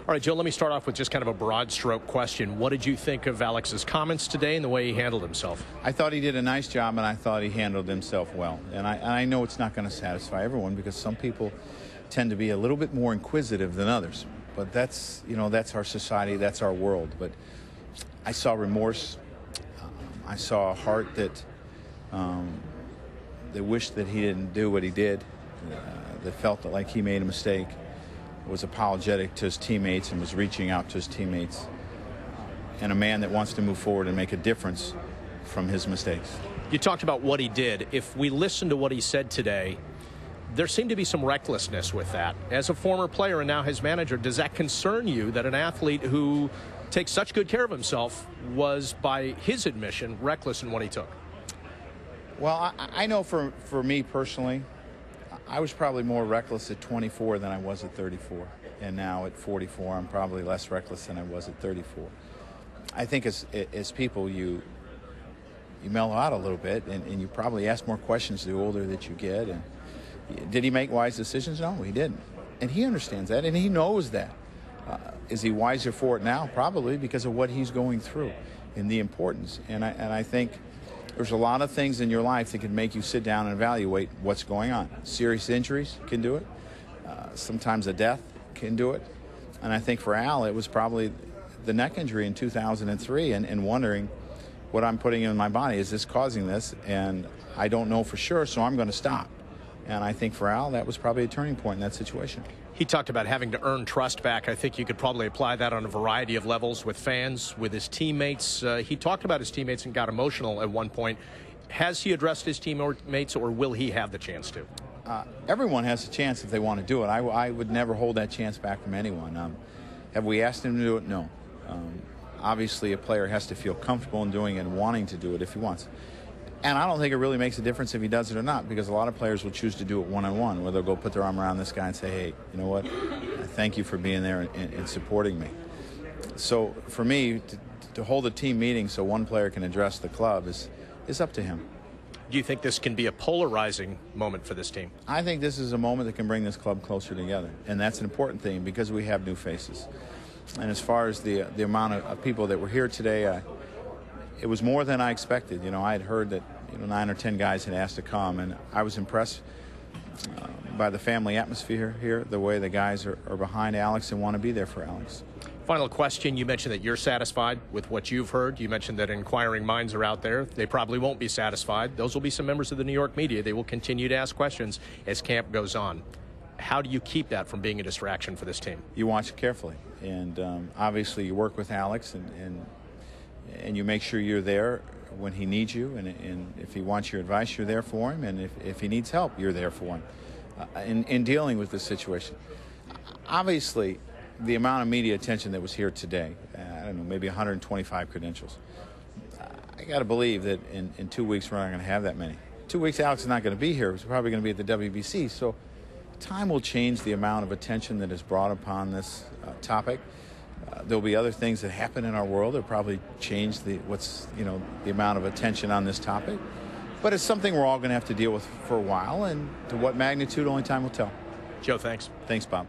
All right, Joe, let me start off with just kind of a broad stroke question. What did you think of Alex's comments today and the way he handled himself? I thought he did a nice job, and I thought he handled himself well. And I know it's not going to satisfy everyone because some people tend to be a little bit more inquisitive than others. But that's our society, that's our world. But I saw remorse. I saw a heart that wished that he didn't do what he did, that felt like he made a mistake, was apologetic to his teammates and was reaching out to his teammates, and a man that wants to move forward and make a difference from his mistakes. You talked about what he did. If we listen to what he said today, there seemed to be some recklessness with that. As a former player and now his manager, does that concern you that an athlete who takes such good care of himself was, by his admission, reckless in what he took? Well, I know for me personally, I was probably more reckless at 24 than I was at 34. And now at 44, I'm probably less reckless than I was at 34. I think as people, you mellow out a little bit, and you probably ask more questions the older that you get. And did he make wise decisions? No, he didn't. And he understands that, and he knows that. Is he wiser for it now? Probably, because of what he's going through and the importance. And I think there's a lot of things in your life that can make you sit down and evaluate what's going on. Serious injuries can do it. Sometimes a death can do it. And I think for Al, it was probably the neck injury in 2003 and wondering what I'm putting in my body. Is this causing this? And I don't know for sure, so I'm going to stop. And I think for Al, that was probably a turning point in that situation. He talked about having to earn trust back. I think you could probably apply that on a variety of levels with fans, with his teammates. He talked about his teammates and got emotional at one point. Has he addressed his teammates, or will he have the chance to? Everyone has a chance if they want to do it. I would never hold that chance back from anyone. Have we asked him to do it? No. Obviously, a player has to feel comfortable in doing it and wanting to do it if he wants. And I don't think it really makes a difference if he does it or not, because a lot of players will choose to do it one-on-one, where they'll go put their arm around this guy and say, hey, you know what, thank you for being there and supporting me. So for me, to hold a team meeting so one player can address the club is up to him. Do you think this can be a polarizing moment for this team? I think this is a moment that can bring this club closer together, and that's an important thing because we have new faces. And as far as the amount of people that were here today, it was more than I expected. I had heard that 9 or 10 guys had asked to come, and I was impressed by the family atmosphere here, the way the guys are behind Alex and want to be there for Alex. Final question. You mentioned that you're satisfied with what you've heard. You mentioned that inquiring minds are out there. They probably won't be satisfied. Those will be some members of the New York media. They will continue to ask questions as camp goes on. How do you keep that from being a distraction for this team? You watch it carefully, and obviously you work with Alex and you make sure you're there when he needs you, and if he wants your advice, you're there for him, and if he needs help, you're there for him in dealing with this situation. Obviously, the amount of media attention that was here today, I don't know, maybe 125 credentials. I got to believe that in 2 weeks we're not going to have that many. 2 weeks Alex is not going to be here. He's probably going to be at the WBC, so time will change the amount of attention that is brought upon this topic. There'll be other things that happen in our world that probably change the amount of attention on this topic. But it's something we're all going to have to deal with for a while, and to what magnitude, only time will tell. Joe, thanks. Thanks, Bob.